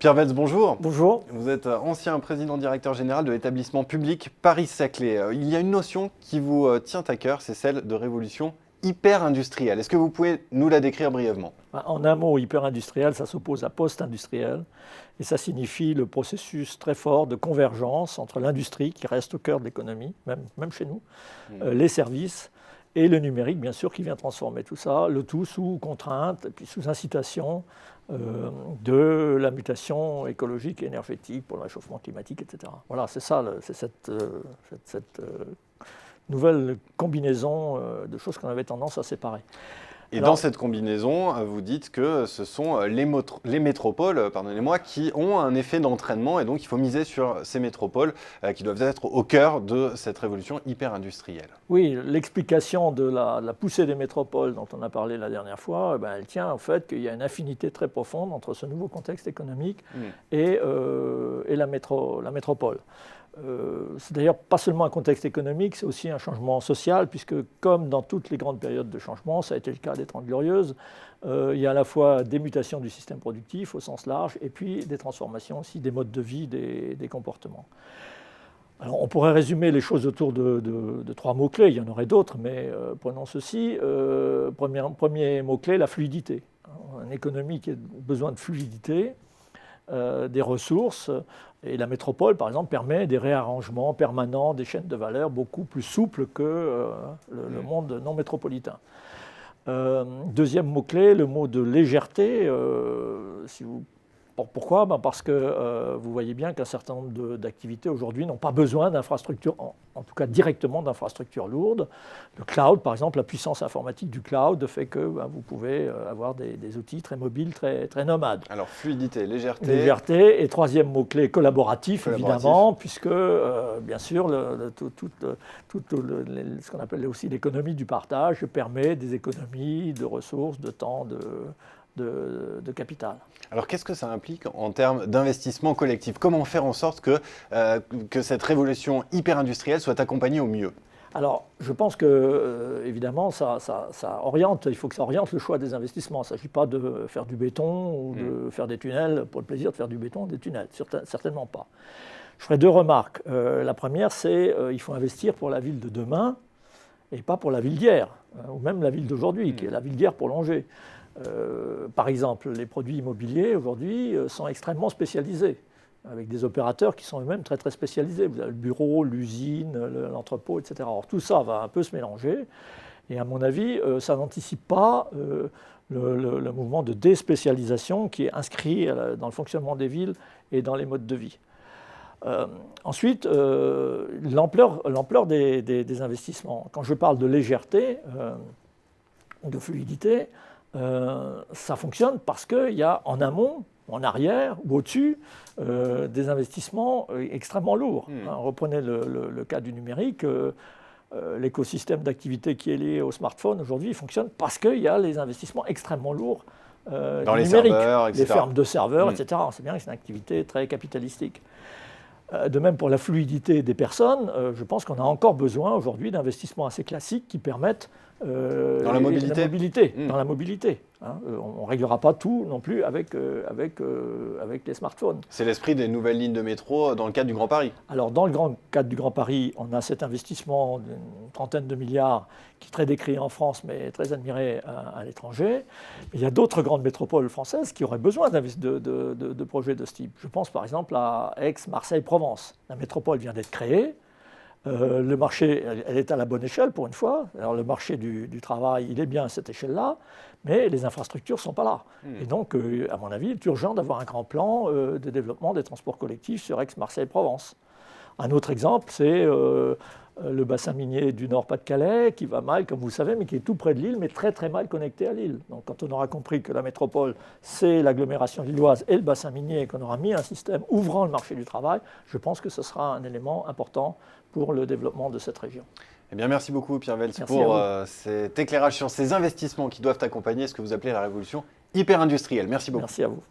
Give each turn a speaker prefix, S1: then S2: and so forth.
S1: Pierre Welz, bonjour.
S2: Bonjour.
S1: Vous êtes ancien président-directeur général de l'établissement public Paris-Saclay. Il y a une notion qui vous tient à cœur, c'est celle de révolution hyper-industrielle. Est-ce que vous pouvez nous la décrire brièvement?
S2: En un mot, hyper-industriel, ça s'oppose à post-industriel. Et ça signifie le processus très fort de convergence entre l'industrie, qui reste au cœur de l'économie, même chez nous, les services, et le numérique, bien sûr, qui vient transformer tout ça, le tout sous contrainte, et puis sous incitation de la mutation écologique et énergétique pour le réchauffement climatique, etc. Voilà, c'est ça, c'est cette nouvelle combinaison de choses qu'on avait tendance à séparer.
S1: Et dans cette combinaison, vous dites que ce sont les métropoles, pardonnez-moi, qui ont un effet d'entraînement et donc il faut miser sur ces métropoles qui doivent être au cœur de cette révolution hyper-industrielle.
S2: Oui, l'explication de la poussée des métropoles dont on a parlé la dernière fois, elle tient au fait qu'il y a une affinité très profonde entre ce nouveau contexte économique et la métropole. C'est d'ailleurs pas seulement un contexte économique, c'est aussi un changement social, puisque comme dans toutes les grandes périodes de changement, ça a été le cas des 30 Glorieuses, il y a à la fois des mutations du système productif au sens large, et puis des transformations aussi des modes de vie, des comportements. Alors on pourrait résumer les choses autour de trois mots-clés, il y en aurait d'autres, mais prenons ceci. Premier mot-clé, la fluidité. Une économie qui a besoin de fluidité, des ressources, et la métropole, par exemple, permet des réarrangements permanents des chaînes de valeur beaucoup plus souples que le monde non métropolitain. Deuxième mot-clé, le mot de légèreté. Pourquoi ? Parce que vous voyez bien qu'un certain nombre d'activités aujourd'hui n'ont pas besoin d'infrastructures, en tout cas directement d'infrastructures lourdes. Le cloud, par exemple, la puissance informatique du cloud fait que vous pouvez avoir des outils très mobiles, très nomades.
S1: Alors fluidité, légèreté.
S2: Légèreté, et troisième mot-clé, collaboratif, évidemment, puisque bien sûr ce qu'on appelle aussi l'économie du partage permet des économies de ressources, de temps, de capital.
S1: Alors qu'est-ce que ça implique en termes d'investissement collectif? Comment faire en sorte que cette révolution hyper-industrielle soit accompagnée au mieux?
S2: Alors, je pense que, évidemment, ça oriente, il faut que ça oriente le choix des investissements. Il ne s'agit pas de faire du béton ou de faire des tunnels pour le plaisir de faire du béton, des tunnels, certainement pas. Je ferai deux remarques. La première, c'est qu'il faut investir pour la ville de demain et pas pour la ville d'hier, ou même la ville d'aujourd'hui, qui est la ville d'hier prolongée. Par exemple, les produits immobiliers aujourd'hui sont extrêmement spécialisés, avec des opérateurs qui sont eux-mêmes très spécialisés. Vous avez le bureau, l'usine, l'entrepôt, etc. Alors tout ça va un peu se mélanger, et à mon avis, ça n'anticipe pas le mouvement de déspécialisation qui est inscrit dans le fonctionnement des villes et dans les modes de vie. Ensuite, l'ampleur des investissements. Quand je parle de légèreté, de fluidité, ça fonctionne parce qu'il y a en amont, en arrière ou au-dessus des investissements extrêmement lourds. Reprenez le cas du numérique. L'écosystème d'activité qui est lié au smartphone aujourd'hui fonctionne parce qu'il y a les investissements extrêmement lourds
S1: dans les
S2: numériques,
S1: serveurs, etc.
S2: les fermes de serveurs, etc. On sait bien que c'est une activité très capitalistique. De même pour la fluidité des personnes, je pense qu'on a encore besoin aujourd'hui d'investissements assez classiques qui permettent
S1: dans la mobilité.
S2: Dans la mobilité. On ne réglera pas tout non plus avec les smartphones.
S1: C'est l'esprit des nouvelles lignes de métro dans le cadre du Grand Paris.
S2: Alors dans le cadre du Grand Paris, on a cet investissement d'une trentaine de milliards qui est très décrié en France mais très admiré à l'étranger. Il y a d'autres grandes métropoles françaises qui auraient besoin de projets de ce type. Je pense par exemple à Aix, Marseille, Provence. La métropole vient d'être créée. Le marché, elle est à la bonne échelle pour une fois. Alors le marché du travail, il est bien à cette échelle-là, mais les infrastructures ne sont pas là. Et donc, à mon avis, il est urgent d'avoir un grand plan de développement des transports collectifs sur Aix, Marseille, Provence. Un autre exemple, c'est le bassin minier du Nord-Pas-de-Calais, qui va mal, comme vous le savez, mais qui est tout près de Lille, mais très mal connecté à Lille. Donc quand on aura compris que la métropole, c'est l'agglomération lilloise et le bassin minier, et qu'on aura mis un système ouvrant le marché du travail, je pense que ce sera un élément important pour le développement de cette région.
S1: Eh bien, merci beaucoup Pierre Welz pour cet éclairage sur ces investissements qui doivent accompagner ce que vous appelez la révolution hyper-industrielle. Merci beaucoup.
S2: Merci à vous.